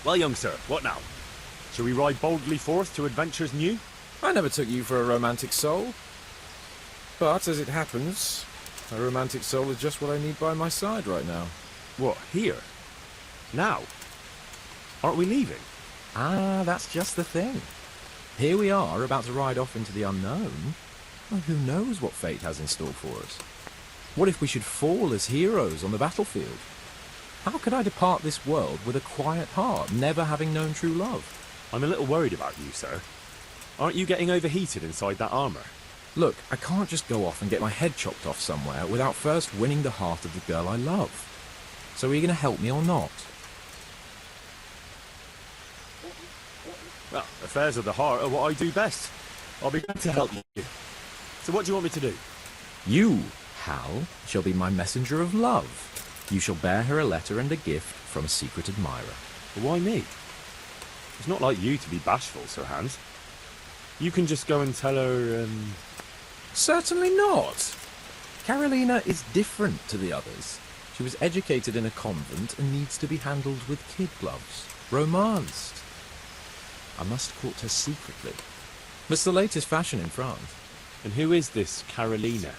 Well, young sir, what now? Shall we ride boldly forth to adventures new? I never took you for a romantic soul. But, as it happens, a romantic soul is just what I need by my side right now. What, here? Now? Aren't we leaving? Ah, that's just the thing. Here we are, about to ride off into the unknown. Well, who knows what fate has in store for us? What if we should fall as heroes on the battlefield? How could I depart this world with a quiet heart, never having known true love? I'm a little worried about you, sir. Aren't you getting overheated inside that armour? Look, I can't just go off and get my head chopped off somewhere without first winning the heart of the girl I love. So are you going to help me or not? Well, affairs of the heart are what I do best. I'll be glad to help you. So what do you want me to do? You, Hal, shall be my messenger of love. You shall bear her a letter and a gift from a secret admirer. But why me? It's not like you to be bashful, Sir Hans. You can just go and tell her, Certainly not. Carolina is different to the others. She was educated in a convent and needs to be handled with kid gloves. Romanced. I must court her secretly. It's the latest fashion in France. And who is this Carolina?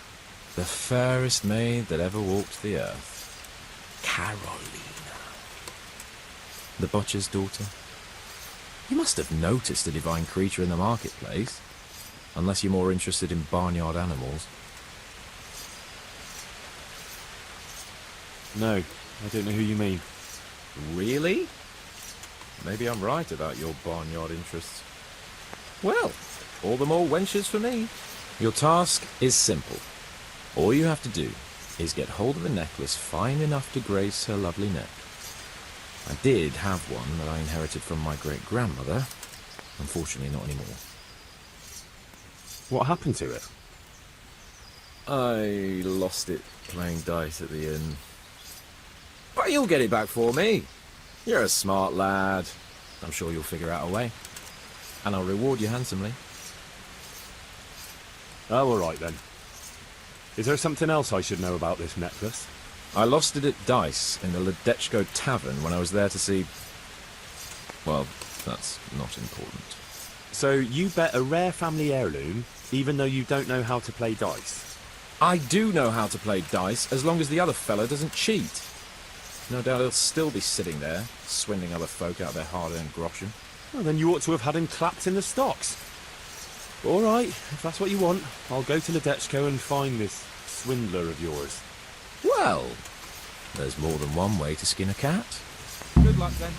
The fairest maid that ever walked the earth. Carolina. The butcher's daughter. You must have noticed a divine creature in the marketplace. Unless you're more interested in barnyard animals. No, I don't know who you mean. Really? Maybe I'm right about your barnyard interests. Well, all the more wenches for me. Your task is simple. All you have to do is get hold of a necklace fine enough to grace her lovely neck. I did have one that I inherited from my great-grandmother. Unfortunately, not anymore. What happened to it? I lost it playing dice at the inn. But you'll get it back for me. You're a smart lad. I'm sure you'll figure out a way. And I'll reward you handsomely. Oh, all right then. Is there something else I should know about this necklace? I lost it at dice in the Ledechko tavern when I was there to see... Well, that's not important. So you bet a rare family heirloom, even though you don't know how to play dice? I do know how to play dice, as long as the other fella doesn't cheat. No doubt he'll still be sitting there, swindling other folk out of their hard-earned groschen. Well, then you ought to have had him clapped in the stocks. All right, if that's what you want, I'll go to Ledechko and find this swindler of yours. Well, there's more than one way to skin a cat. Good luck, then.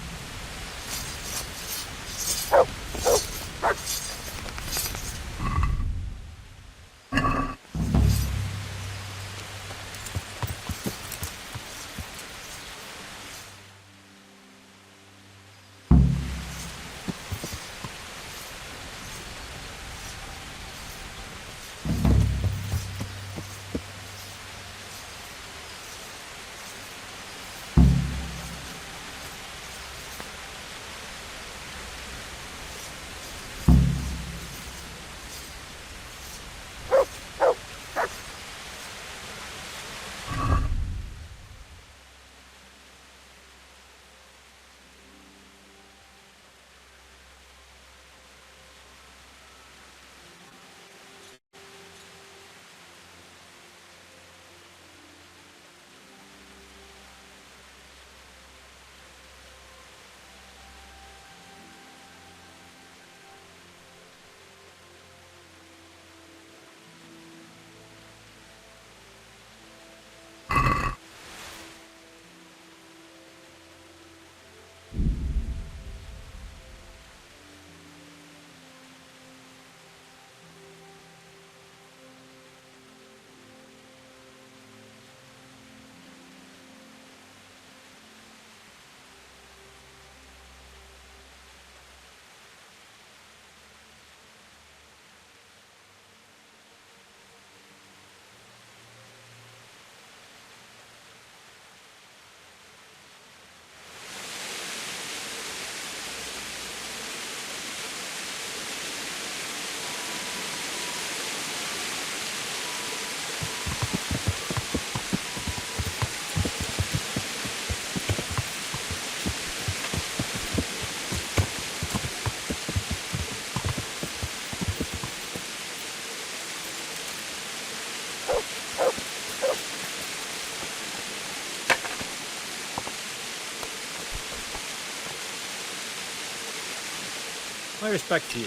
I respect you.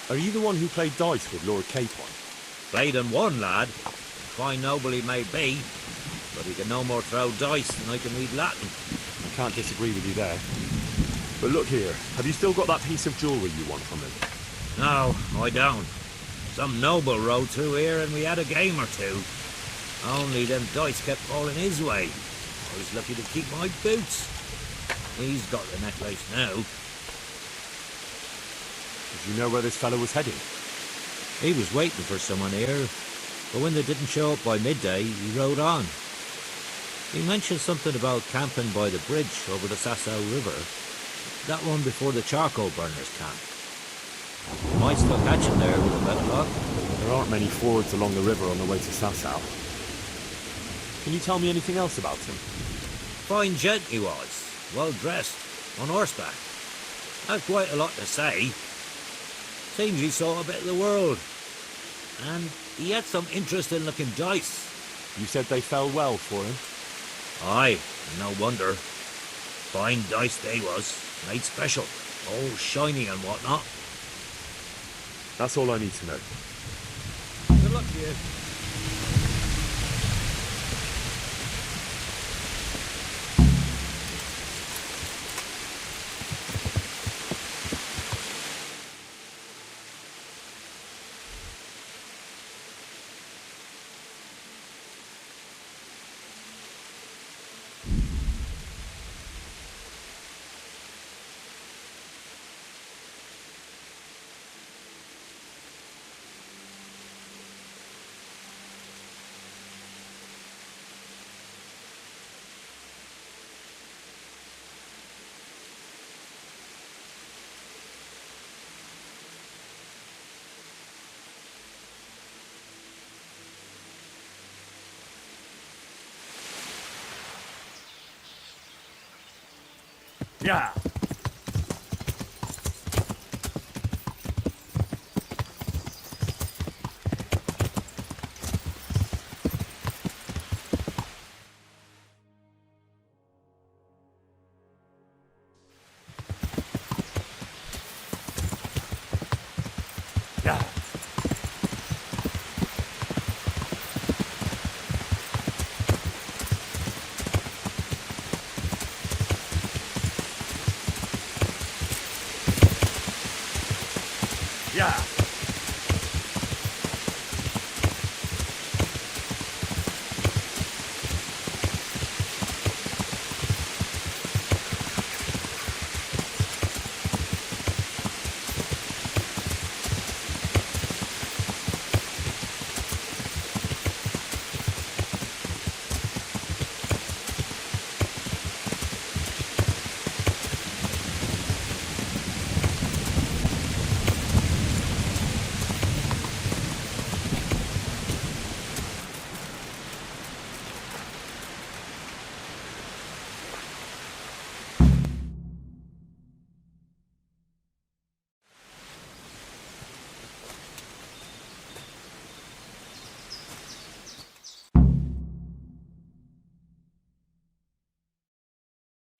Are you the one who played dice with Lord Capon? Played and won, lad. Fine noble he may be, but he can no more throw dice than I can read Latin. I can't disagree with you there. But look here, have you still got that piece of jewellery you want from him? No, I don't. Some noble rode through here and we had a game or two. Only them dice kept falling his way. I was lucky to keep my boots. He's got the necklace now. Did you know where this fellow was heading? He was waiting for someone here, but when they didn't show up by midday, he rode on. He mentioned something about camping by the bridge over the Sasau River. That one before the charcoal burners camp. You might still catch him there with a better luck. There aren't many fords along the river on the way to Sasau. Can you tell me anything else about him? Fine gent he was, well dressed, on horseback. Had quite a lot to say. Seems he saw a bit of the world. And he had some interesting looking dice. You said they fell well for him? Aye, no wonder. Fine dice they was, made special, all shiny and whatnot. That's all I need to know. Good luck to you. Yeah. Yeah. Yeah.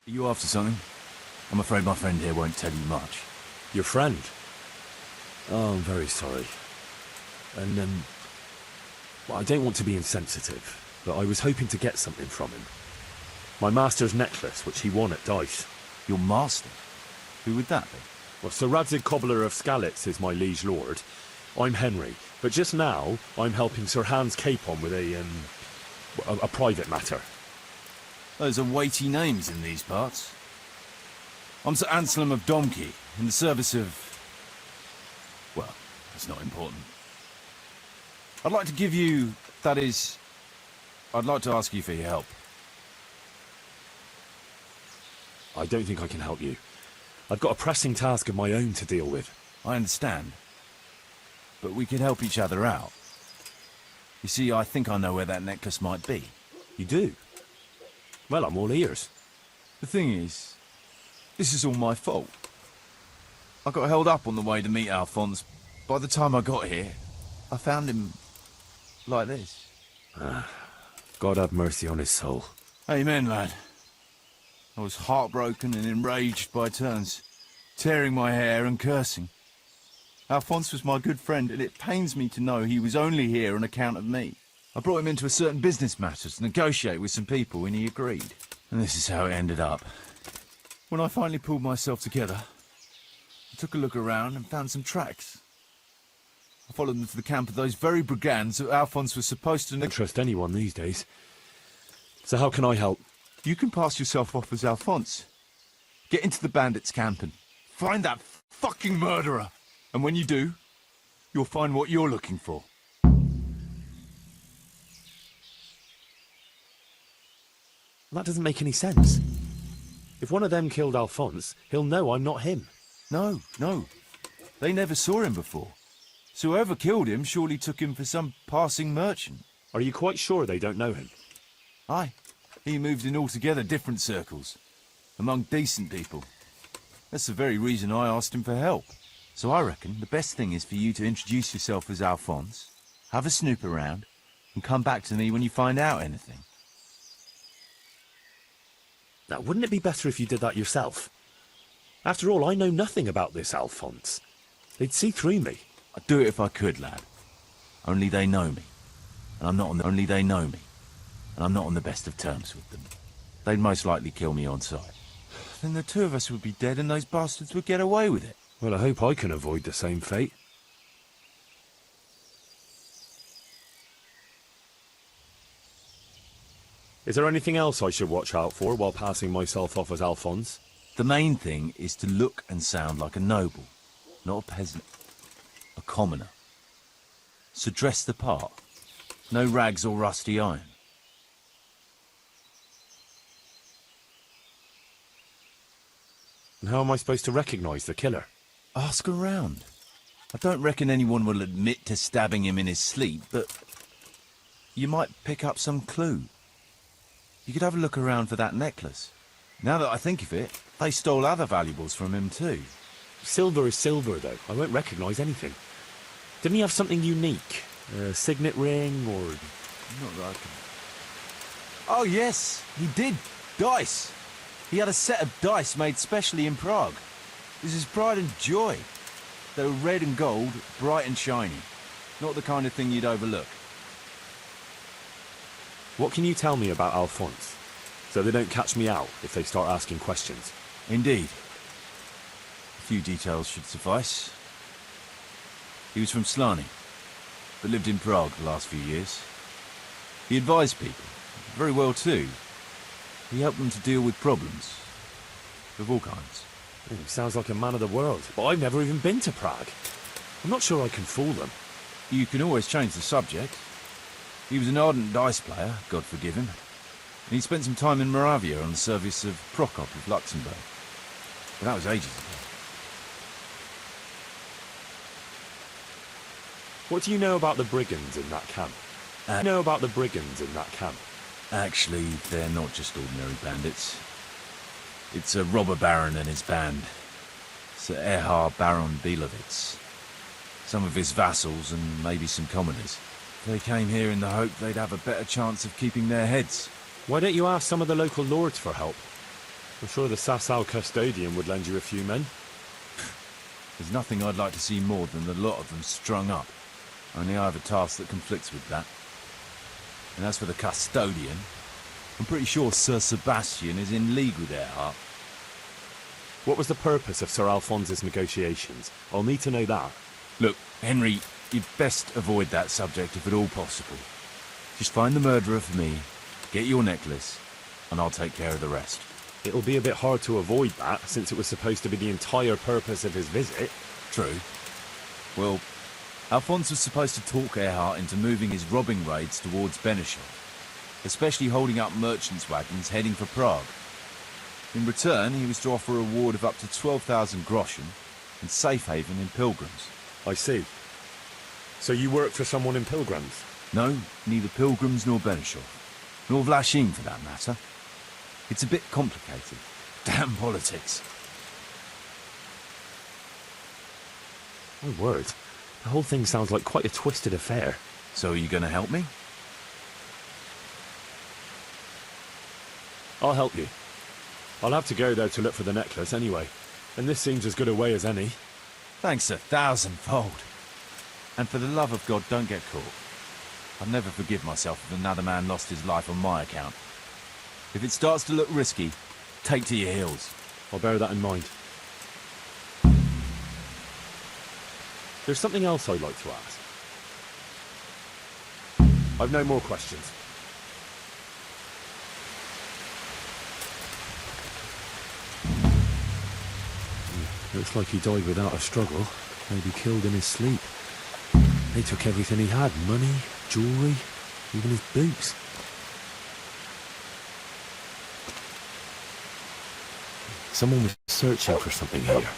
Are you after something? I'm afraid my friend here won't tell you much. Your friend? Oh, I'm very sorry. And, well, I don't want to be insensitive, but I was hoping to get something from him. My master's necklace, which he won at dice. Your master? Who would that be? Well, Sir Radzig Cobbler of Skalitz is my liege lord. I'm Henry, but just now I'm helping Sir Hans Capon with a private matter. Those are weighty names in these parts. I'm Sir Anselm of Domkey, in the service of... well, that's not important. I'd like to give you... that is... I'd like to ask you for your help. I don't think I can help you. I've got a pressing task of my own to deal with. I understand. But we could help each other out. You see, I think I know where that necklace might be. You do? Well, I'm all ears. The thing is, this is all my fault. I got held up on the way to meet Alphonse. By the time I got here, I found him like this. God have mercy on his soul. Amen, lad. I was heartbroken and enraged by turns. tearing my hair and cursing. Alphonse was my good friend, and it pains me to know he was only here on account of me. I brought him into a certain business matter to negotiate with some people, and he agreed. And this is how it ended up. When I finally pulled myself together, I took a look around and found some tracks. I followed them to the camp of those very brigands that Alphonse was supposed to... Don't trust anyone these days. So how can I help? You can pass yourself off as Alphonse. Get into the bandits' camp and find that fucking murderer. And when you do, you'll find what you're looking for. That doesn't make any sense. If one of them killed Alphonse, he'll know I'm not him. No. They never saw him before. So whoever killed him surely took him for some passing merchant. Are you quite sure they don't know him? Aye. He moved in altogether different circles. Among decent people. That's the very reason I asked him for help. So I reckon the best thing is for you to introduce yourself as Alphonse, have a snoop around, and come back to me when you find out anything. Now, wouldn't it be better if you did that yourself? After all, I know nothing about this Alphonse. They'd see through me. I'd do it if I could, lad. Only they know me. And I'm not on the... Only they know me. And I'm not on the best of terms with them. They'd most likely kill me on sight. Then the two of us would be dead and those bastards would get away with it. Well, I hope I can avoid the same fate. Is there anything else I should watch out for while passing myself off as Alphonse? The main thing is to look and sound like a noble, not a peasant. A commoner. So dress the part. No rags or rusty iron. And how am I supposed to recognise the killer? Ask around. I don't reckon anyone will admit to stabbing him in his sleep, but you might pick up some clue. You could have a look around for that necklace. Now that I think of it, they stole other valuables from him too. Silver is silver, though. I won't recognise anything. Didn't he have something unique? A signet ring, or... Not that I can... Oh yes, he did. Dice. He had a set of dice made specially in Prague. It was his pride and joy. They were red and gold, bright and shiny. Not the kind of thing you'd overlook. What can you tell me about Alphonse? So they don't catch me out if they start asking questions. Indeed. A few details should suffice. He was from Slani, but lived in Prague the last few years. He advised people, very well too. He helped them to deal with problems, of all kinds. He sounds like a man of the world, but I've never even been to Prague. I'm not sure I can fool them. You can always change the subject. He was an ardent dice player, God forgive him. And he spent some time in Moravia on the service of Prokop of Luxembourg. But that was ages ago. What do you know about the brigands in that camp? Actually, they're not just ordinary bandits. It's a robber baron and his band. Sir Erhard Baron Bielowitz. Some of his vassals and maybe some commoners. They came here in the hope they'd have a better chance of keeping their heads. Why don't you ask some of the local lords for help? I'm sure the Sasau custodian would lend you a few men. There's nothing I'd like to see more than the lot of them strung up. Only I have a task that conflicts with that. And as for the custodian, I'm pretty sure Sir Sebastian is in league with Erhard. What was the purpose of Sir Alphonse's negotiations? I'll need to know that. Look, Henry, you'd best avoid that subject if at all possible. Just find the murderer for me, get your necklace, and I'll take care of the rest. It'll be a bit hard to avoid that, since it was supposed to be the entire purpose of his visit. True. Well, Alphonse was supposed to talk Erhard into moving his robbing raids towards Benishov, especially holding up merchants' wagons heading for Prague. In return, he was to offer a reward of up to 12,000 groschen and safe haven in Pilgrims. I see. So you work for someone in Pilgrims? No, neither Pilgrims nor Benishov. Nor Vlachim, for that matter. It's a bit complicated. Damn politics. My word. The whole thing sounds like quite a twisted affair. So are you going to help me? I'll help you. I'll have to go, though, to look for the necklace anyway. And this seems as good a way as any. Thanks 1,000-fold. And for the love of God, don't get caught. I'd never forgive myself if another man lost his life on my account. If it starts to look risky, take to your heels. I'll bear that in mind. There's something else I'd like to ask. I've no more questions. Looks like he died without a struggle. Maybe killed in his sleep. They took everything he had. Money, jewellery, even his boots. Someone was searching for something here.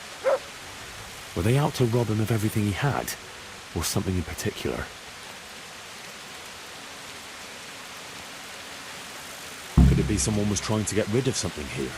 Were they out to rob him of everything he had? Or something in particular? Could it be someone was trying to get rid of something here?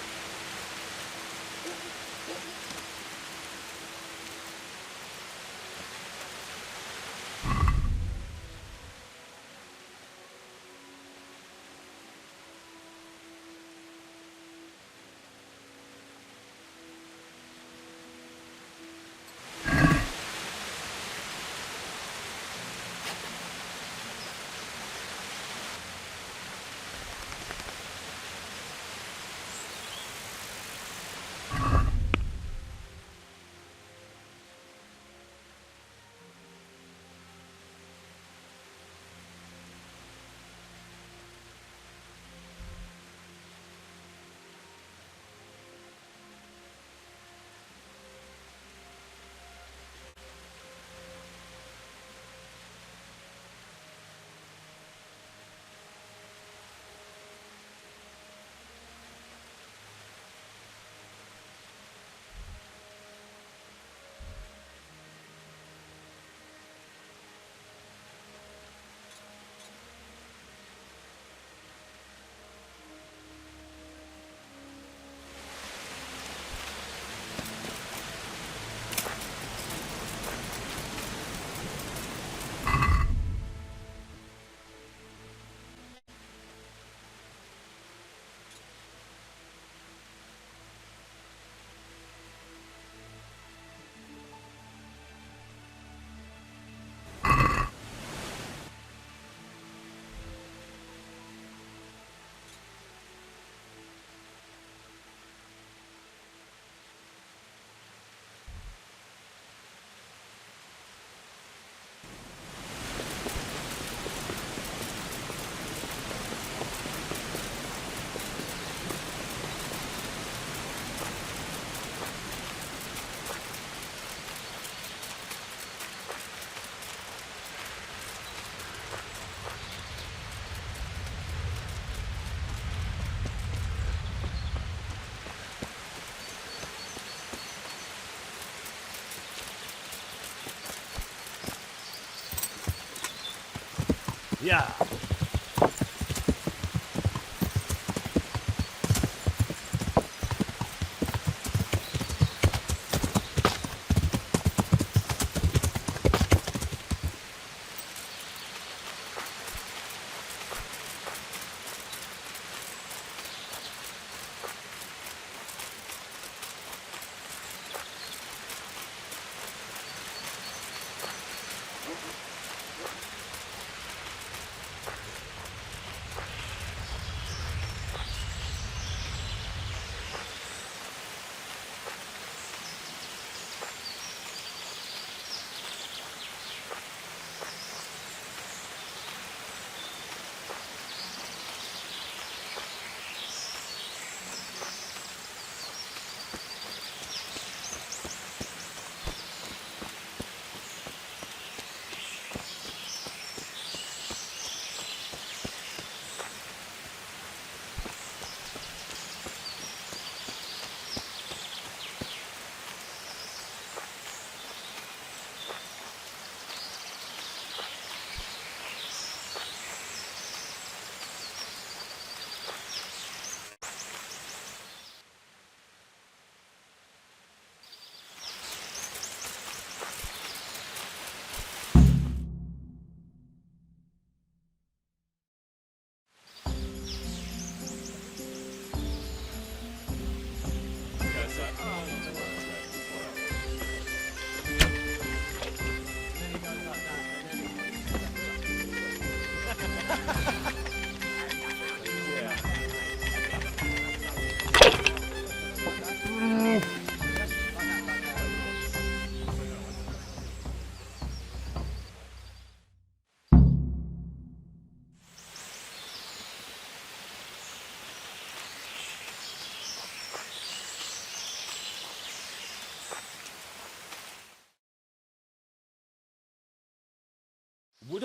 Yeah.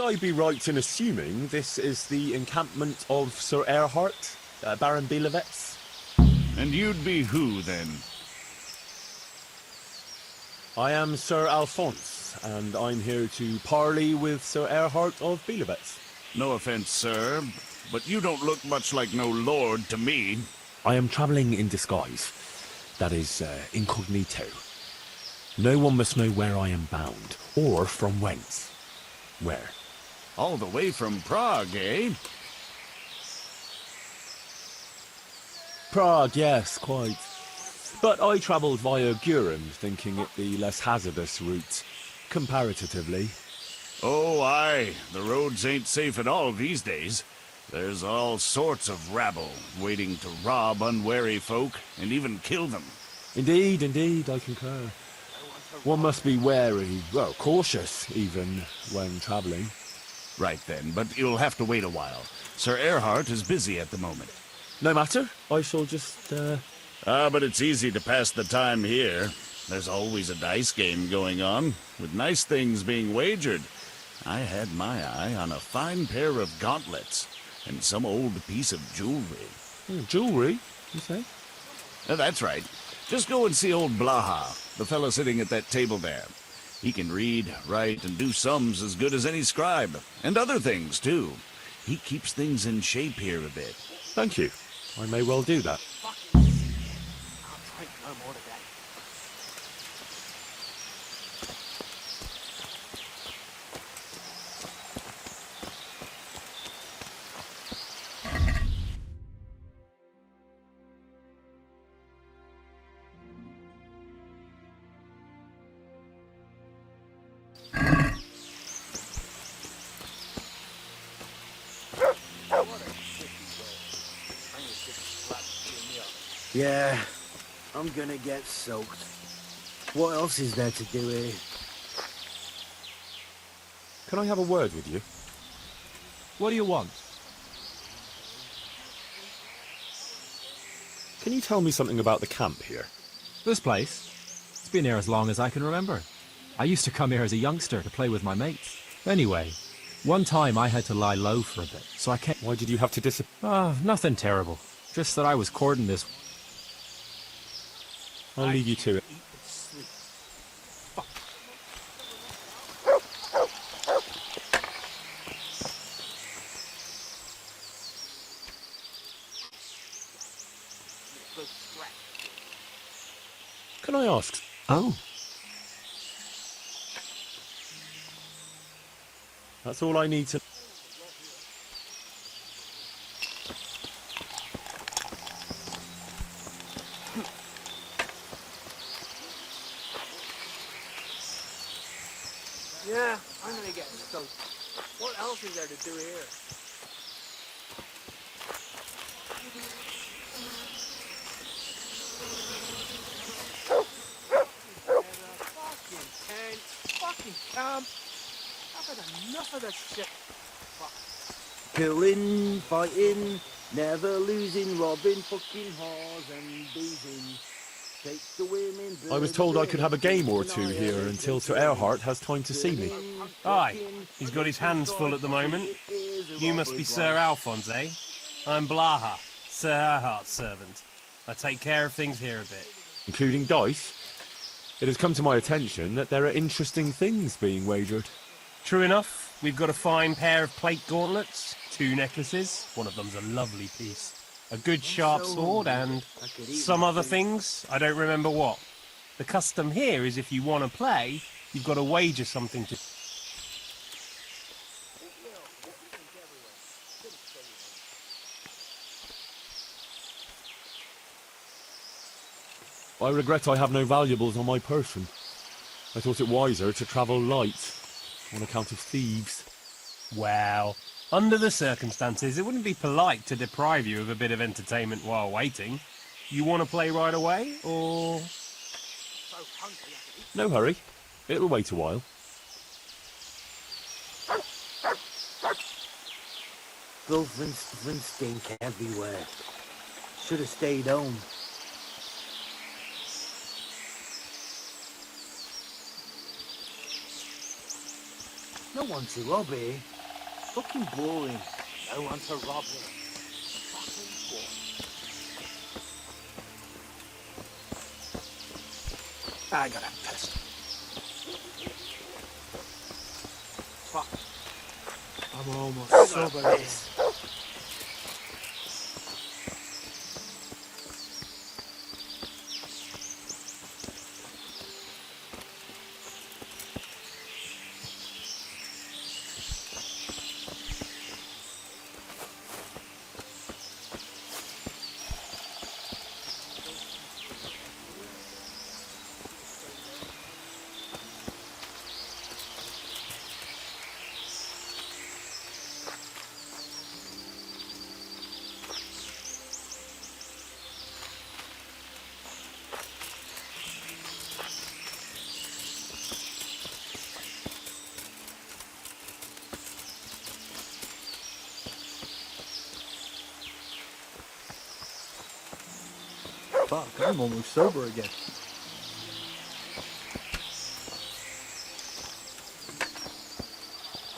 I be right in assuming this is the encampment of Sir Erhard, Baron Bielewitz? And you'd be who, then? I am Sir Alphonse, and I'm here to parley with Sir Erhard of Bielewitz. No offense, sir, but you don't look much like no lord to me. I am travelling in disguise. That is, incognito. No one must know where I am bound, or from whence. Where? All the way from Prague, eh? Prague, yes, quite. But I travelled via Gurum, thinking it the less hazardous route, comparatively. Oh, aye. The roads ain't safe at all these days. There's all sorts of rabble waiting to rob unwary folk and even kill them. Indeed, indeed, I concur. One must be wary, well, cautious even, when travelling. Right then, but you'll have to wait a while. Sir Erhard is busy at the moment. No matter, I shall just, But it's easy to pass the time here. There's always a dice game going on, with nice things being wagered. I had my eye on a fine pair of gauntlets, and some old piece of jewelry. Jewellery, you say? That's right. Just go and see old Blaha, the fellow sitting at that table there. He can read, write, and do sums as good as any scribe, and other things, too. He keeps things in shape here a bit. Thank you. I may well do that. Yeah, I'm gonna get soaked. What else is there to do here? Can I have a word with you? What do you want? Can you tell me something about the camp here? This place? It's been here as long as I can remember. I used to come here as a youngster to play with my mates. Anyway, one time I had to lie low for a bit, so I came... Why did you have to disappear? Nothing terrible. Just that I was courting this... I'll leave you to it. Can I ask? Oh. That's all I need to... Yeah, I'm gonna get soaked. What else is there to do here? Fucking tent, fucking camp. I've had enough of this shit. Fuck. Killing, fighting, never losing, robbing, fucking whores and boozing. Take the women. I was told I could have a game or two here until Sir Erhard has time to see me. Aye, he's got his hands full at the moment. You must be Sir Alphonse, eh? I'm Blaha, Sir Erhard's servant. I take care of things here a bit. Including dice? It has come to my attention that there are interesting things being wagered. True enough, we've got a fine pair of plate gauntlets, 2 necklaces, one of them's a lovely piece, a good sharp sword, and some other things, I don't remember what. The custom here is if you want to play, you've got to wager something to... I regret I have no valuables on my person. I thought it wiser to travel light, on account of thieves. Well, under the circumstances, it wouldn't be polite to deprive you of a bit of entertainment while waiting. You want to play right away, or...? No hurry. It'll wait a while. Filth and stink everywhere. Should have stayed home. No one to rob here. fucking boring. No one to rob him. Fucking boring. I got a pistol. Fuck. I'm almost sober. Fuck, I'm almost sober again.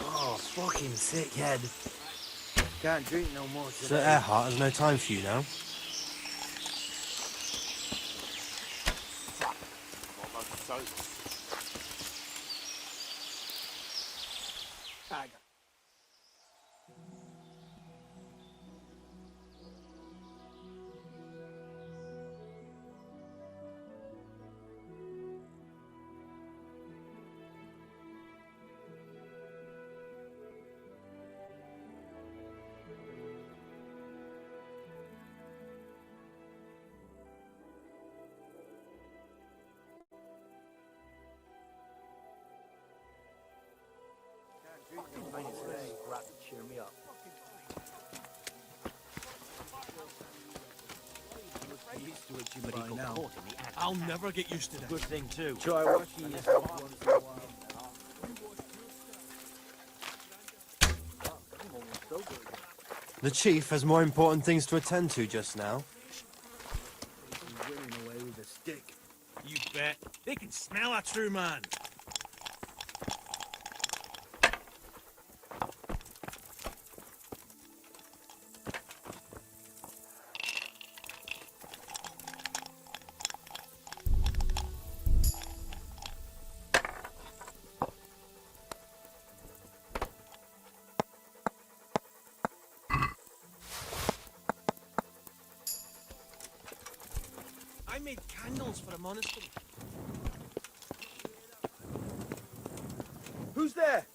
Oh, fucking sick head. Can't drink no more today. Sir Earhart has no time for you now. Fuck, I'm almost sober. I got cheer me up. I'll never get used to that. Good thing too. Try washing yourself once in a while. I'm almost sober again. The chief has more important things to attend to just now. He's running away with a stick. You bet. They can smell a true man. I made candles for a monastery. Who's there?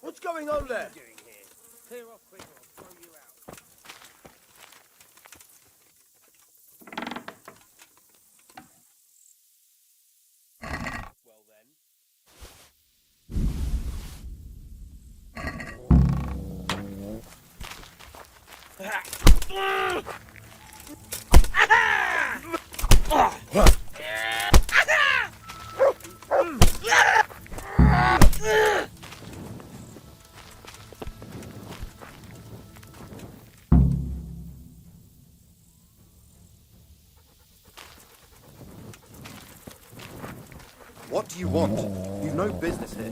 What's going on there? What are you doing here? Clear off quick or I'll throw you out. Well then. What do you want? You've no business here.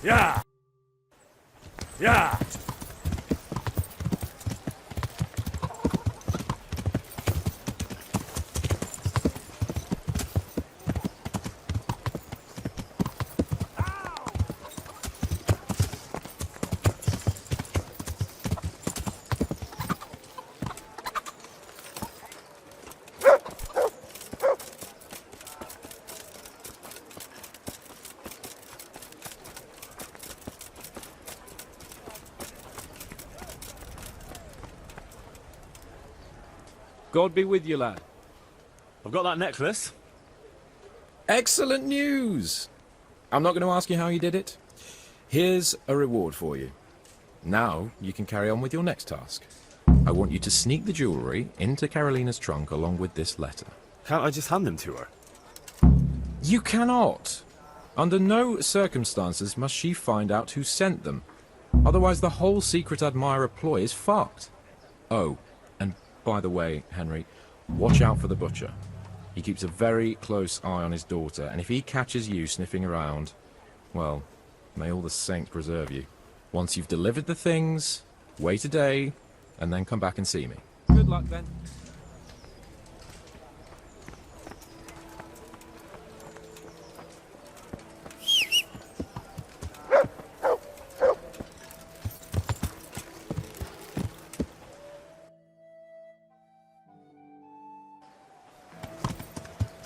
Yeah! Yeah! God be with you, lad. I've got that necklace. Excellent news! I'm not going to ask you how you did it. Here's a reward for you. Now you can carry on with your next task. I want you to sneak the jewellery into Carolina's trunk along with this letter. Can't I just hand them to her? You cannot! Under no circumstances must she find out who sent them. Otherwise the whole secret admirer ploy is fucked. Oh, and by the way, Henry, watch out for the butcher. He keeps a very close eye on his daughter, and if he catches you sniffing around, well, may all the saints preserve you. Once you've delivered the things, wait a day, and then come back and see me. Good luck then.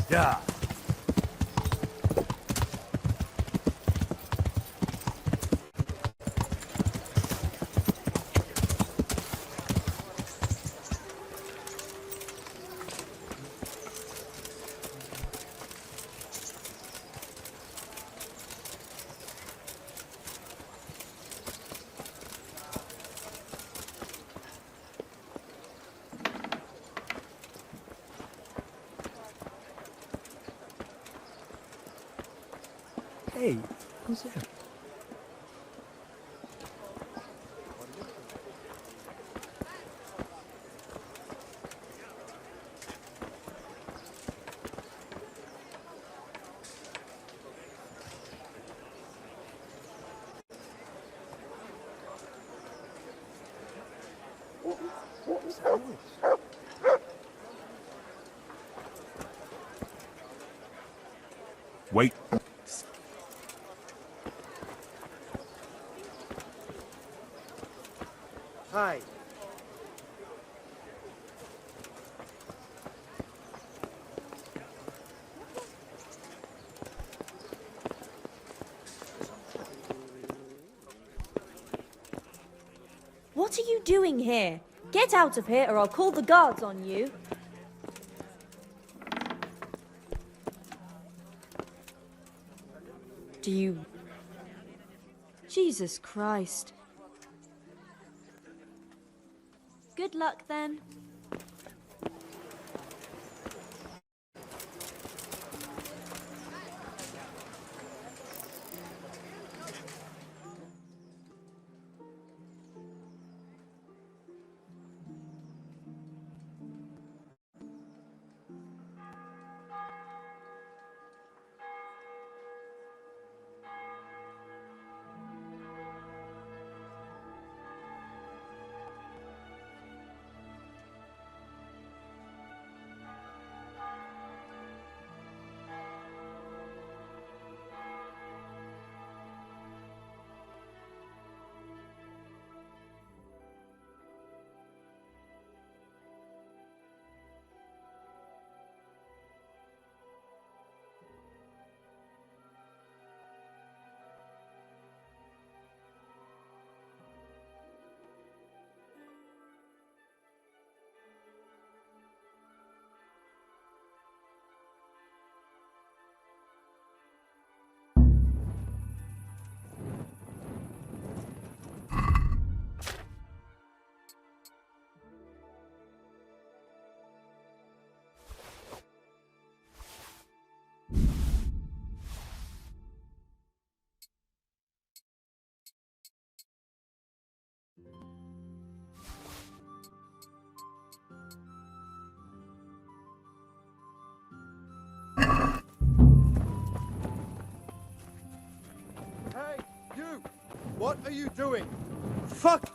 Yeah! Hey, who's there? What's that noise? Wait. Hi. What are you doing here? Get out of here or I'll call the guards on you. Do you... Jesus Christ. Good luck then. What are you doing? Fuck!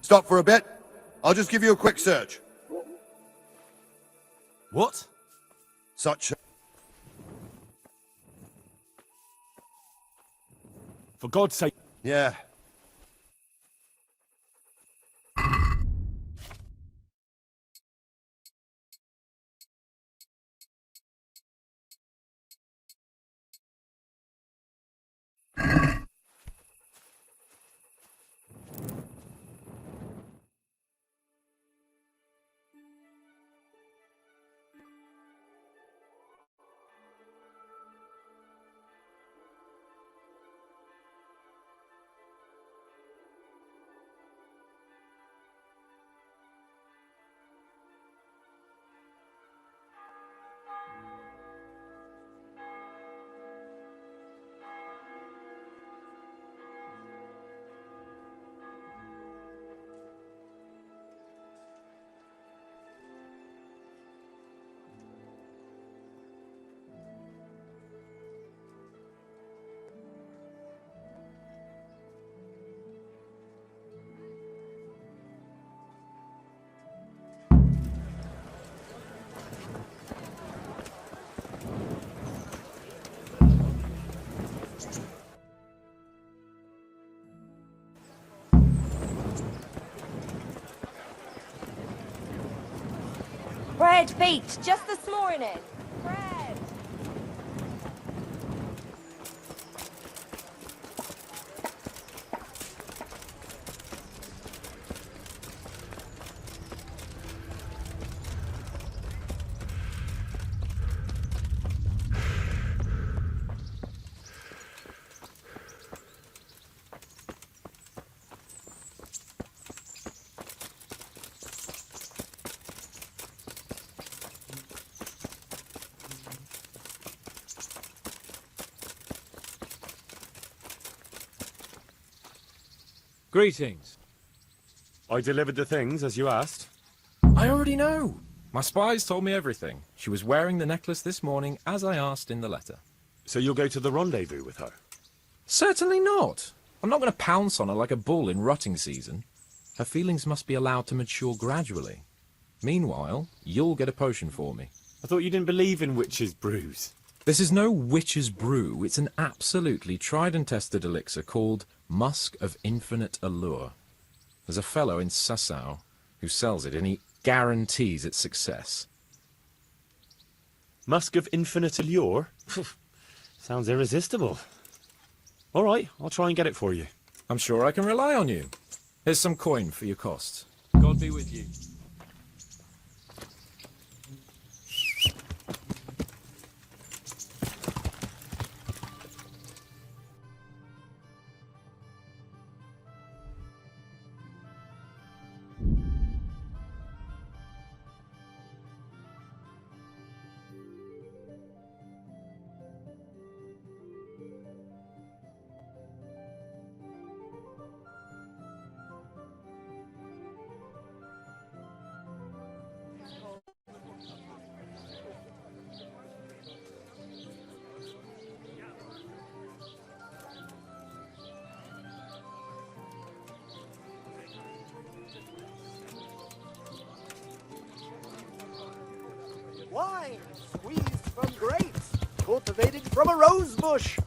Stop for a bit. I'll just give you a quick search. What? Such a... For God's sake. Yeah. Bread baked just this morning. Bread. Greetings. I delivered the things as you asked. I already know. My spies told me everything. She was wearing the necklace this morning, as I asked in the letter. So you'll go to the rendezvous with her? Certainly not. I'm not going to pounce on her like a bull in rutting season. Her feelings must be allowed to mature gradually. Meanwhile, you'll get a potion for me. I thought you didn't believe in witches' brews. This is no witch's brew. It's an absolutely tried and tested elixir called Musk of Infinite Allure. There's a fellow in Cesur who sells it, and he guarantees its success. Musk of Infinite Allure? Sounds irresistible. All right, I'll try and get it for you. I'm sure I can rely on you. Here's some coin for your costs. God be with you. Wine squeezed from grapes, cultivated from a rose bush.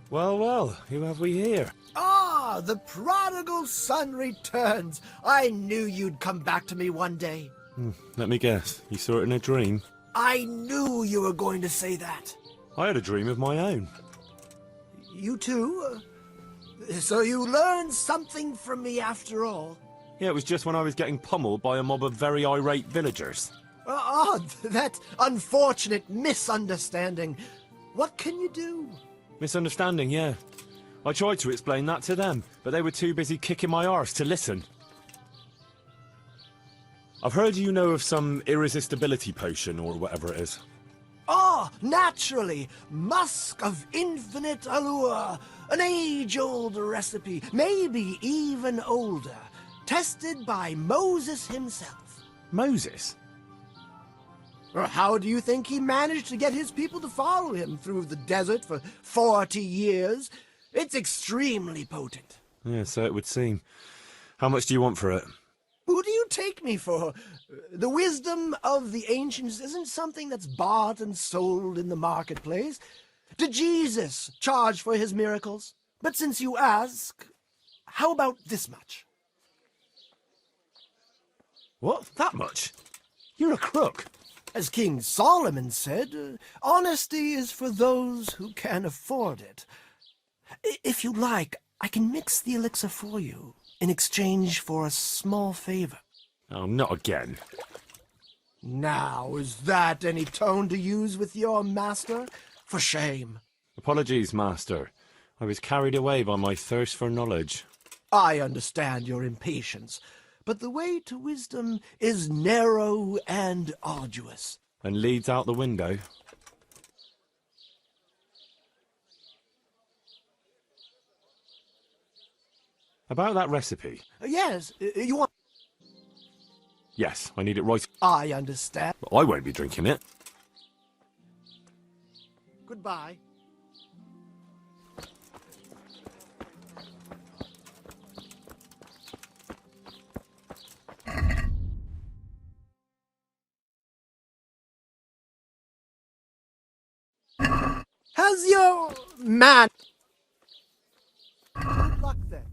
Well, well, who have we here? Ah, the prodigal son returns. I knew you'd come back to me one day. Let me guess, you saw it in a dream? I knew you were going to say that. I had a dream of my own. You too? So you learned something from me after all? Yeah, it was just when I was getting pummeled by a mob of very irate villagers. That unfortunate misunderstanding. What can you do? Misunderstanding, yeah. I tried to explain that to them, but they were too busy kicking my arse to listen. I've heard you know of some irresistibility potion or whatever it is. Naturally. Musk of infinite allure. An age-old recipe, maybe even older. Tested by Moses himself. Moses? How do you think he managed to get his people to follow him through the desert for 40 years? It's extremely potent. Yeah, so it would seem. How much do you want for it? Who do you take me for? The wisdom of the ancients isn't something that's bought and sold in the marketplace. Did Jesus charge for his miracles? But since you ask, how about this much? What? That much? You're a crook. As King Solomon said, honesty is for those who can afford it. If you like, I can mix the elixir for you in exchange for a small favor. Oh, not again. Now, is that any tone to use with your master? For shame. Apologies, master. I was carried away by my thirst for knowledge. I understand your impatience, but the way to wisdom is narrow and arduous. And leads out the window. About that recipe. Yes, you want... Yes, I need it right. I understand. But I won't be drinking it. Goodbye. Has your man... Good luck then.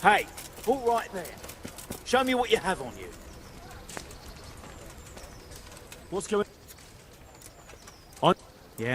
Hey, all right there. Show me what you have on you. What's going on? Yeah.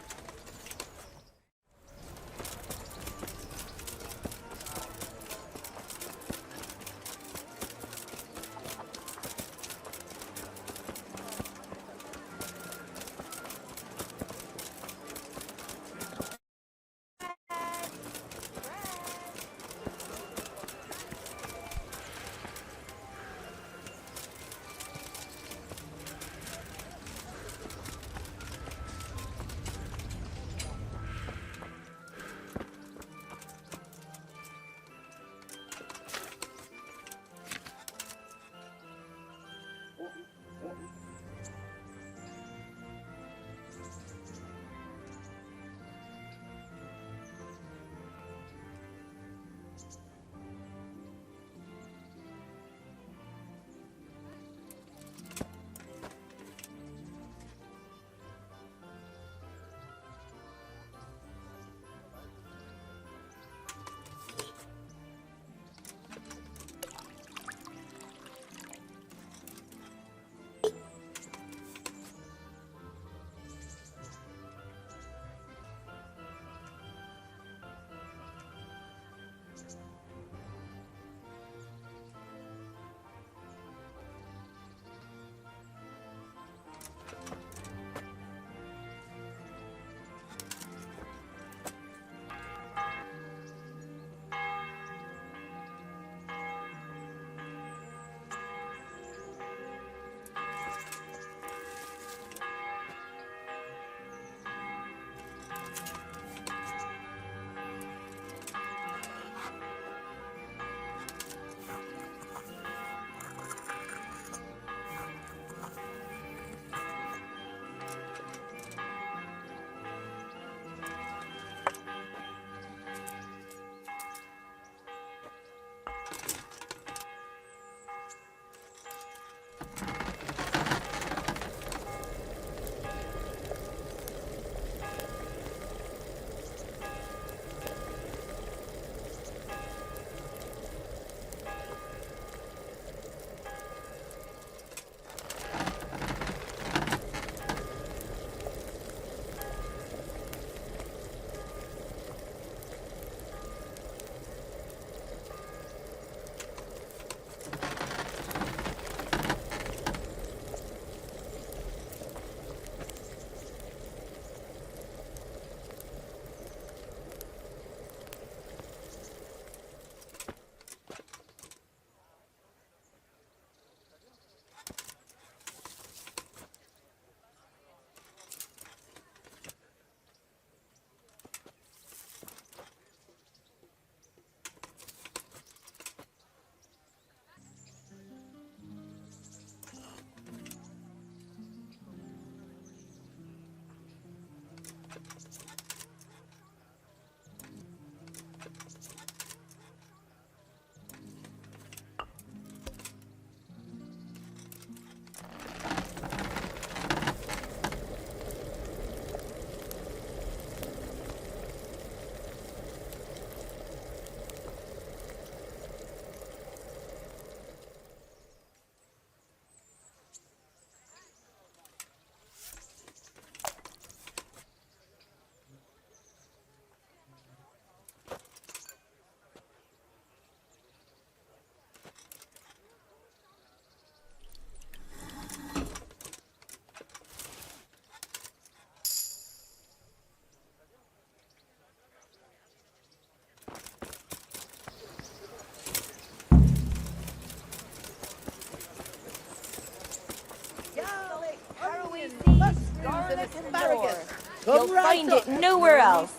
asparagus. You'll find it nowhere else.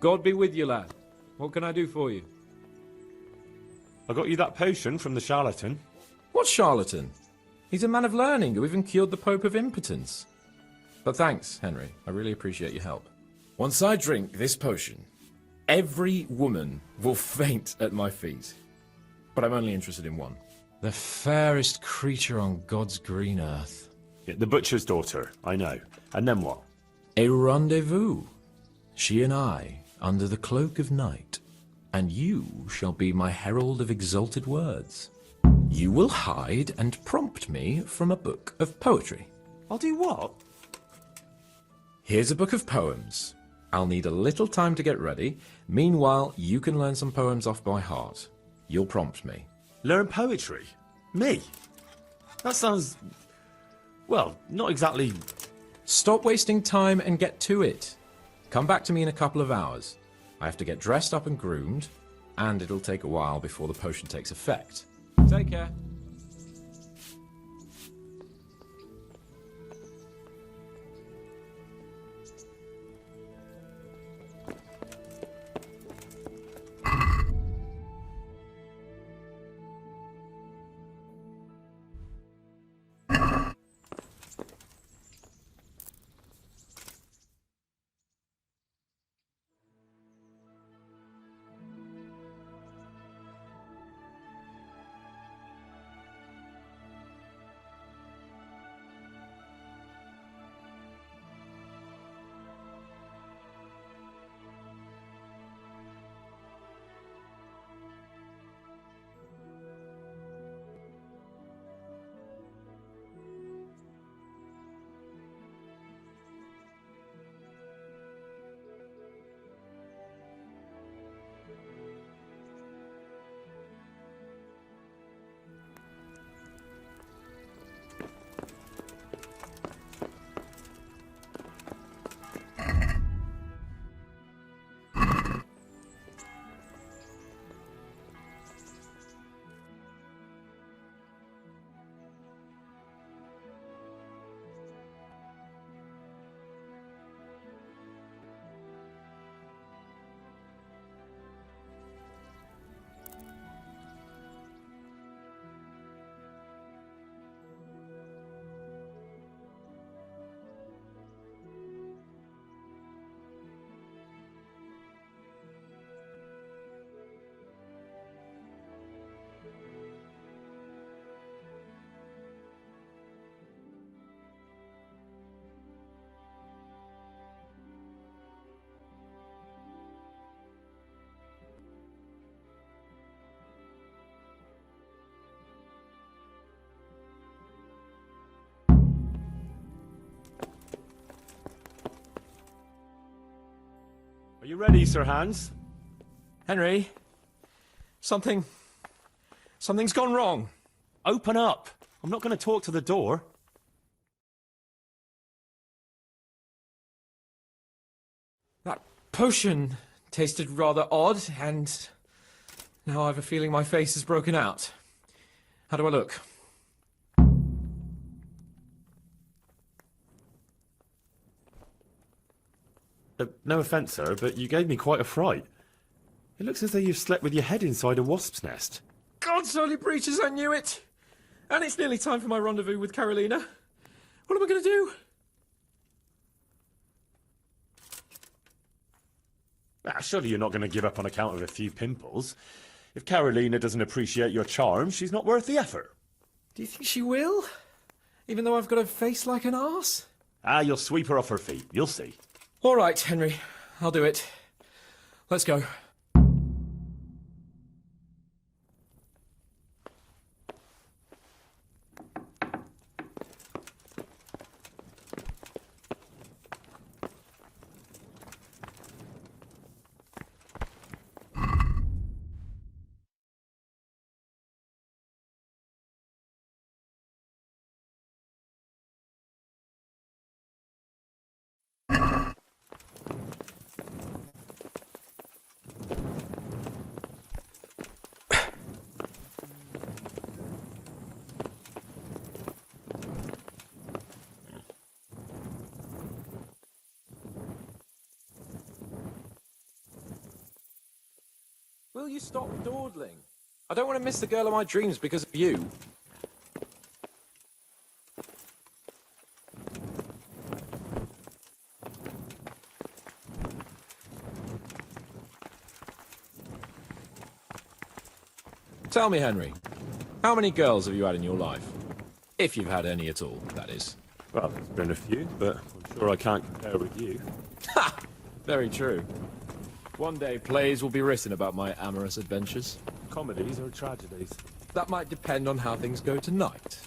God be with you, lad. What can I do for you? I got you that potion from the charlatan. What charlatan? He's a man of learning who even cured the Pope of impotence. But thanks, Henry. I really appreciate your help. Once I drink this potion, every woman will faint at my feet. But I'm only interested in one. The fairest creature on God's green earth. Yeah, the butcher's daughter, I know. And then what? A rendezvous. She and I, under the cloak of night. And you shall be my herald of exalted words. You will hide and prompt me from a book of poetry. I'll do what? Here's a book of poems. I'll need a little time to get ready. Meanwhile, you can learn some poems off by heart. You'll prompt me. Learn poetry? Me? That sounds... well, not exactly... Stop wasting time and get to it. Come back to me in a couple of hours. I have to get dressed up and groomed, and it'll take a while before the potion takes effect. Take care. Are you ready, Sir Hans? Henry, something's gone wrong. Open up. I'm not going to talk to the door. That potion tasted rather odd, and now I have a feeling my face is broken out. How do I look? No offence, sir, but you gave me quite a fright. It looks as though you've slept with your head inside a wasp's nest. God's holy breeches, I knew it! And it's nearly time for my rendezvous with Carolina. What am I going to do? Surely you're not going to give up on account of a few pimples. If Carolina doesn't appreciate your charm, she's not worth the effort. Do you think she will? Even though I've got a face like an arse? You'll sweep her off her feet. You'll see. All right, Henry. I'll do it. Let's go. Will you stop dawdling? I don't want to miss the girl of my dreams because of you. Tell me, Henry, how many girls have you had in your life? If you've had any at all, that is. Well, there's been a few, but I'm sure I can't compare with you. Ha! Very true. One day plays will be written about my amorous adventures. Comedies or tragedies? That might depend on how things go tonight.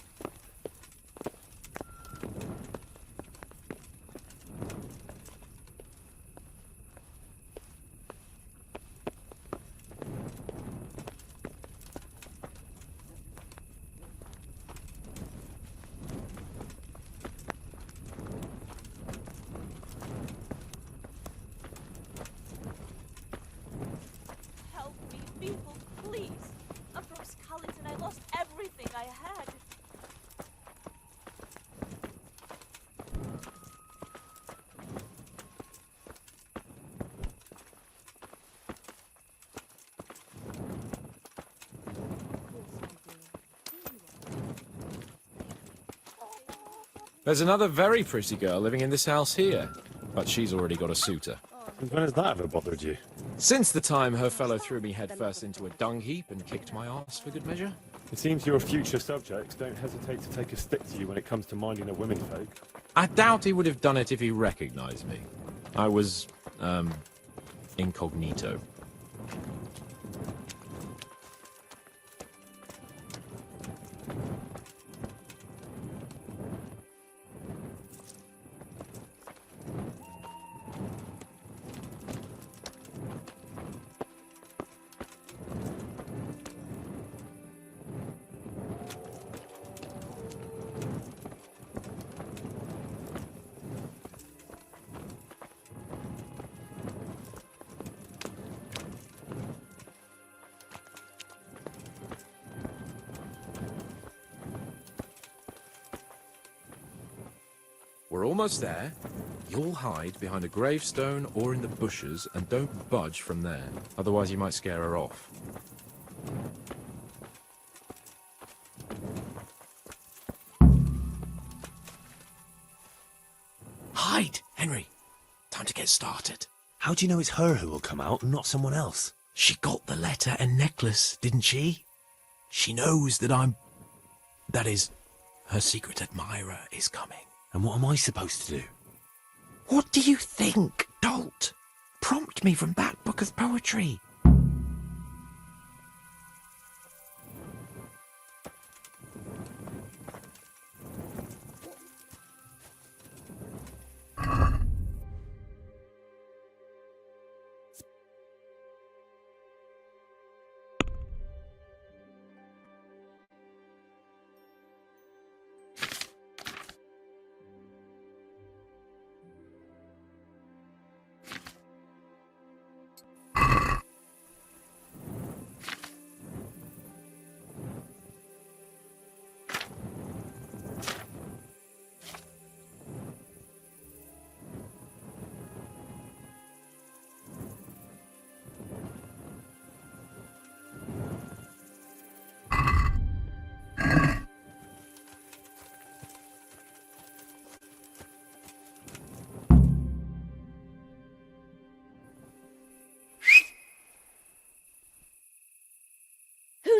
There's another very pretty girl living in this house here, but she's already got a suitor. And when has that ever bothered you? Since the time her fellow threw me headfirst into a dung heap and kicked my arse for good measure. It seems your future subjects don't hesitate to take a stick to you when it comes to minding a womenfolk. I doubt he would have done it if he recognized me. I was, incognito. We're almost there. You'll hide behind a gravestone or in the bushes and don't budge from there. Otherwise you might scare her off. Hide, Henry. Time to get started. How do you know it's her who will come out and not someone else? She got the letter and necklace, didn't she? She knows that that is, her secret admirer is coming. And what am I supposed to do? What do you think, dolt? Prompt me from that book of poetry.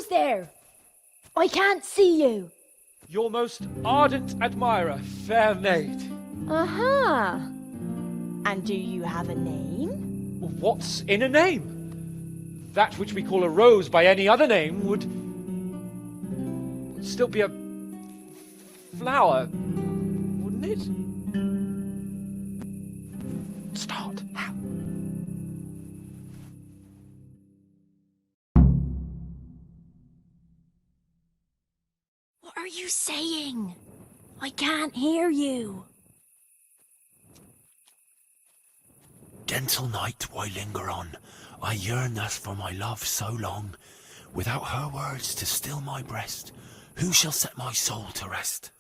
Who's there? I can't see you. Your most ardent admirer, fair maid. Uh-huh. And do you have a name? What's in a name? That which we call a rose by any other name would still be a flower, wouldn't it? Start. What are you saying? I can't hear you. Gentle night, why linger on? I yearn thus for my love so long. Without her words to still my breast, who shall set my soul to rest?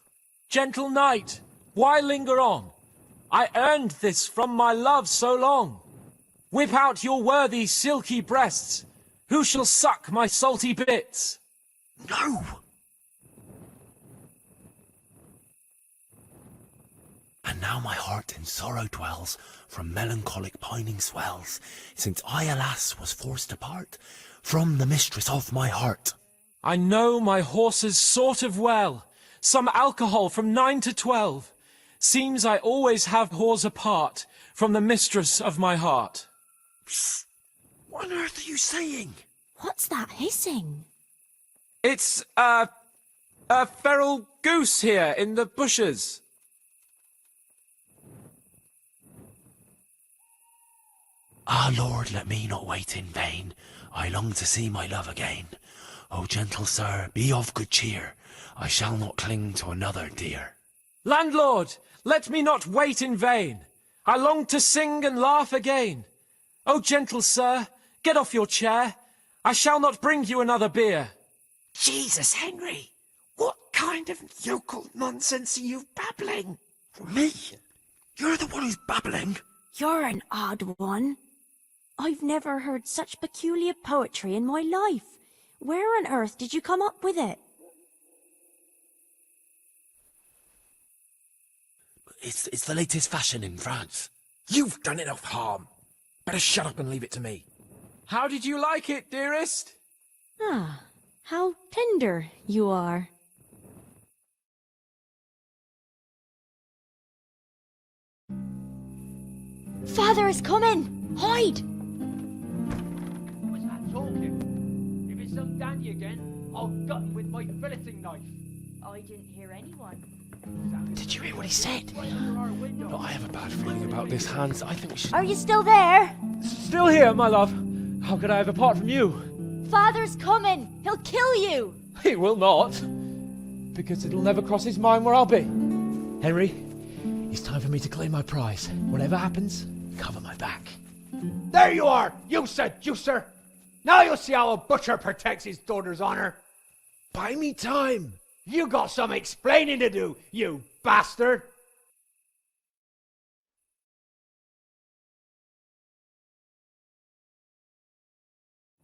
Gentle night, why linger on? I earned this from my love so long. Whip out your worthy silky breasts. Who shall suck my salty bits? No! And now my heart in sorrow dwells, from melancholic pining swells, since I, alas, was forced to part from the mistress of my heart. I know my horses sort of well, some alcohol from 9 to 12. Seems I always have whores apart from the mistress of my heart. Psst! What on earth are you saying? What's that hissing? It's, a feral goose here in the bushes. Ah, Lord, let me not wait in vain. I long to see my love again. O gentle sir, be of good cheer. I shall not cling to another dear. Landlord, let me not wait in vain. I long to sing and laugh again. O gentle sir, get off your chair. I shall not bring you another beer. Jesus, Henry, what kind of yokel nonsense are you babbling? Me? You're the one who's babbling? You're an odd one. I've never heard such peculiar poetry in my life. Where on earth did you come up with it? It's the latest fashion in France. You've done enough harm. Better shut up and leave it to me. How did you like it, dearest? Ah, how tender you are. Father is coming! Hide! What's that talking? If it's some dandy again, I'll gut him with my filleting knife. I didn't hear anyone. Did you hear what he said? No, I have a bad feeling about this, Hans. I think we should... Are you still there? Still here, my love. How could I have apart from you? Father's coming! He'll kill you! He will not. Because it'll never cross his mind where I'll be. Henry, it's time for me to claim my prize. Whatever happens, cover my back. There you are, you seducer! Now you'll see how a butcher protects his daughter's honor. Buy me time. You got some explaining to do, you bastard!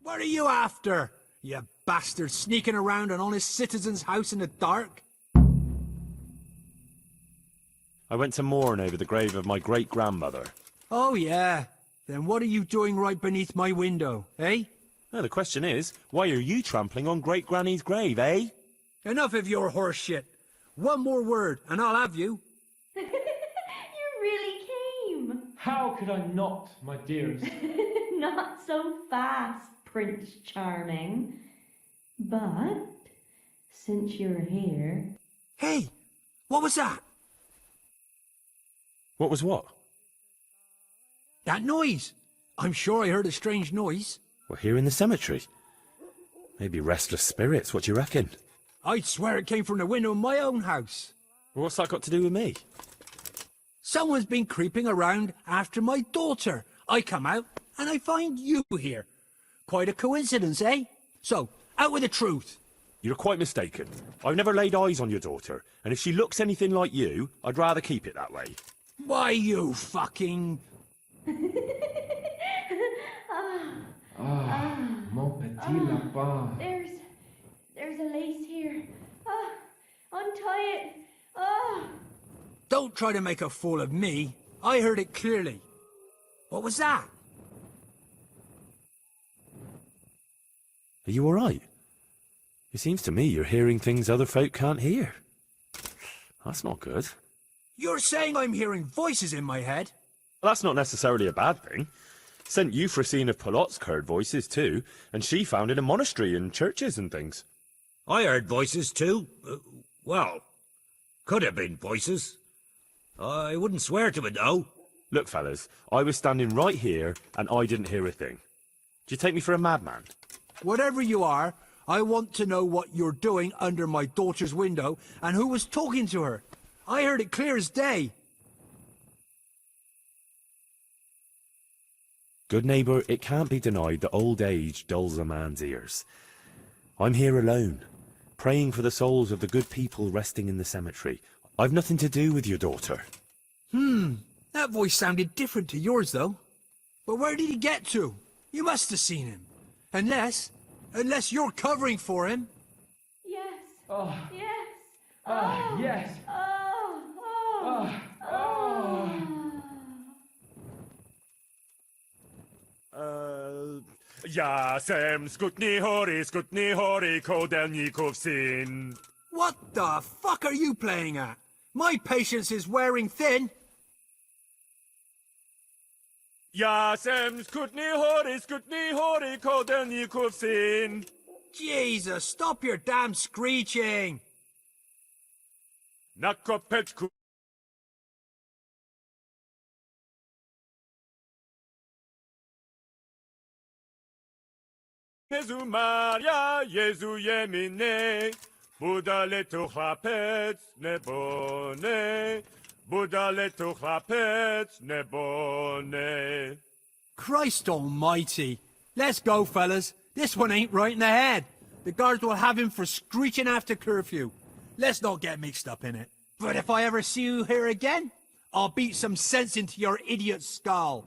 What are you after, you bastard, sneaking around an honest citizen's house in the dark? I went to mourn over the grave of my great-grandmother. Oh yeah, then what are you doing right beneath my window, eh? No, the question is, why are you trampling on great-granny's grave, eh? Enough of your horse shit. One more word, and I'll have you. You really came. How could I not, my dearest? Not so fast, Prince Charming. But, since you're here... Hey, what was that? What was what? That noise. I'm sure I heard a strange noise. We're here in the cemetery. Maybe restless spirits, what do you reckon? I'd swear it came from the window of my own house. Well, what's that got to do with me? Someone's been creeping around after my daughter. I come out, and I find you here. Quite a coincidence, eh? So, out with the truth. You're quite mistaken. I've never laid eyes on your daughter, and if she looks anything like you, I'd rather keep it that way. Why, you fucking... Mon petit lapin. There's a lace here. Untie it. Don't try to make a fool of me. I heard it clearly. What was that? Are you all right? It seems to me you're hearing things other folk can't hear. That's not good. You're saying I'm hearing voices in my head? Well, that's not necessarily a bad thing. St. Euphrosyne of Polotsk heard voices too, and she founded a monastery and churches and things. I heard voices too. Well, could have been voices. I wouldn't swear to it though. Look, fellas, I was standing right here and I didn't hear a thing. Do you take me for a madman? Whatever you are, I want to know what you're doing under my daughter's window and who was talking to her. I heard it clear as day. Good neighbour, it can't be denied that old age dulls a man's ears. I'm here alone, praying for the souls of the good people resting in the cemetery. I've nothing to do with your daughter. That voice sounded different to yours, though. But where did he get to? You must have seen him. Unless you're covering for him. Yes. Oh. Yes. Yes. Jasem skutni hori kodelnikov syn. What the fuck are you playing at? My patience is wearing thin. Jasem skutni hori kodelnikov syn. Jesus, stop your damn screeching. Nakopetku. Jezu Maria, Jezu Jemine, Buddha letu chlapec nebo ne, Buddha letu chlapec nebo ne. Christ almighty. Let's go, fellas. This one ain't right in the head. The guards will have him for screeching after curfew. Let's not get mixed up in it. But if I ever see you here again, I'll beat some sense into your idiot skull.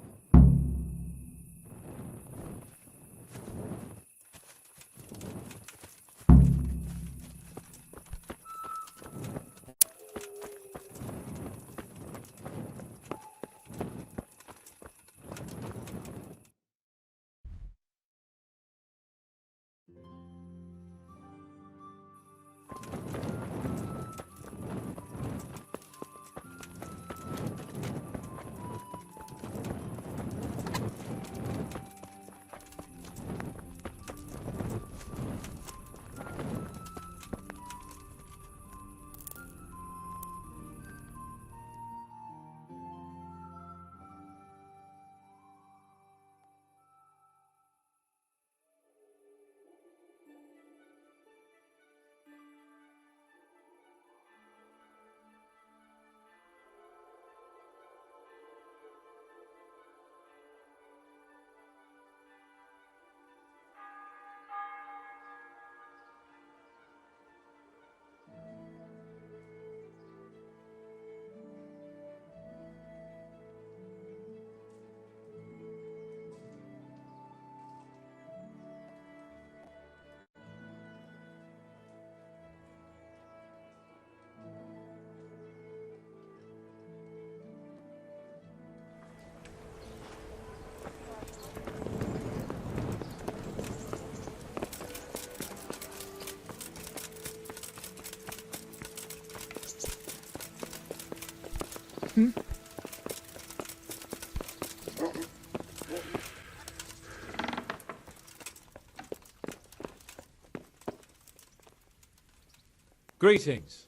Greetings.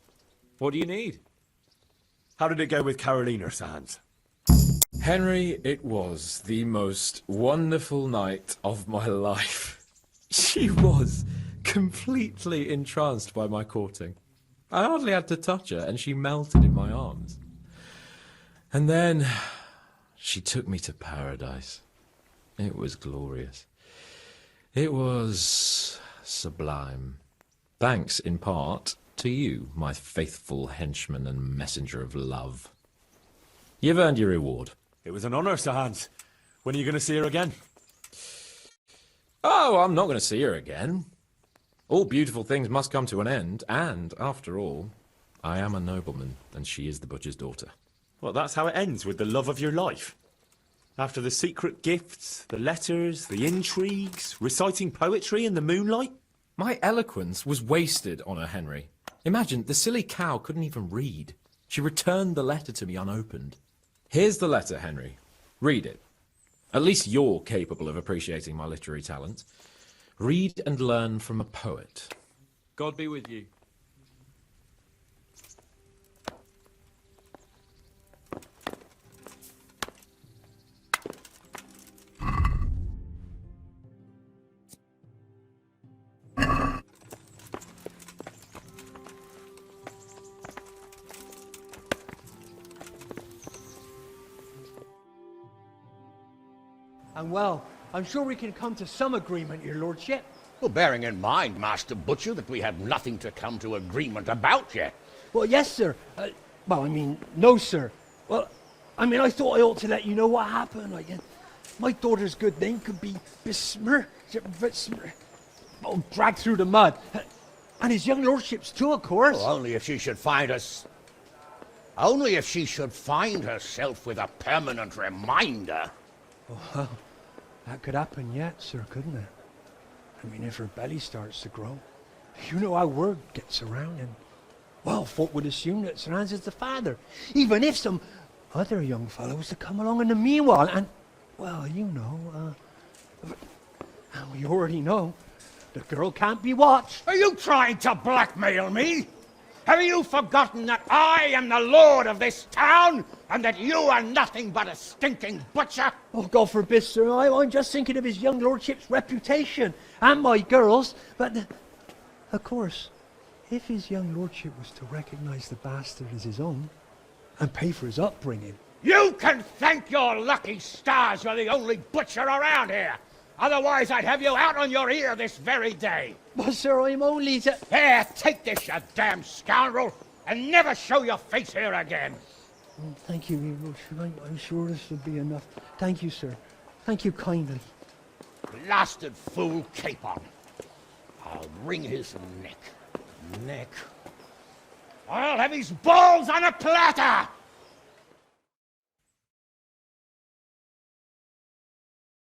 What do you need? How did it go with Carolina, Sir Hans? Henry, it was the most wonderful night of my life. She was completely entranced by my courting. I hardly had to touch her, and she melted in my arms. And then she took me to paradise. It was glorious. It was sublime. Thanks, in part, to you, my faithful henchman and messenger of love. You've earned your reward. It was an honour, Sir Hans. When are you going to see her again? Oh, I'm not going to see her again. All beautiful things must come to an end, and, after all, I am a nobleman, and she is the butcher's daughter. Well, that's how it ends, with the love of your life. After the secret gifts, the letters, the intrigues, reciting poetry in the moonlight. My eloquence was wasted on her, Henry. Imagine, the silly cow couldn't even read. She returned the letter to me unopened. Here's the letter, Henry. Read it. At least you're capable of appreciating my literary talent. Read and learn from a poet. God be with you. And well, I'm sure we can come to some agreement, your lordship. Well, bearing in mind, Master Butcher, that we have nothing to come to agreement about yet. Well, yes, sir. No, sir. Well, I thought I ought to let you know what happened. My daughter's good name could be besmirched, dragged through the mud. And his young lordship's too, of course. Well, only if she should find herself with a permanent reminder. Well, that could happen yet, sir, couldn't it? If her belly starts to grow. You know how word gets around, and, well, folk would assume that Sir Hans is the father, even if some other young fellow was to come along in the meanwhile, and, well, you already know, the girl can't be watched. Are you trying to blackmail me? Have you forgotten that I am the lord of this town, and that you are nothing but a stinking butcher? Oh, God forbid, sir. I'm just thinking of his young lordship's reputation, and my girl's. But, of course, if his young lordship was to recognize the bastard as his own, and pay for his upbringing... You can thank your lucky stars you're the only butcher around here. Otherwise, I'd have you out on your ear this very day. But, sir, I'm only to... Here, take this, you damn scoundrel, and never show your face here again. Thank you, your lordship. I'm sure this will be enough. Thank you, sir. Thank you kindly. Blasted fool Capon. I'll wring his neck. I'll have his balls on a platter!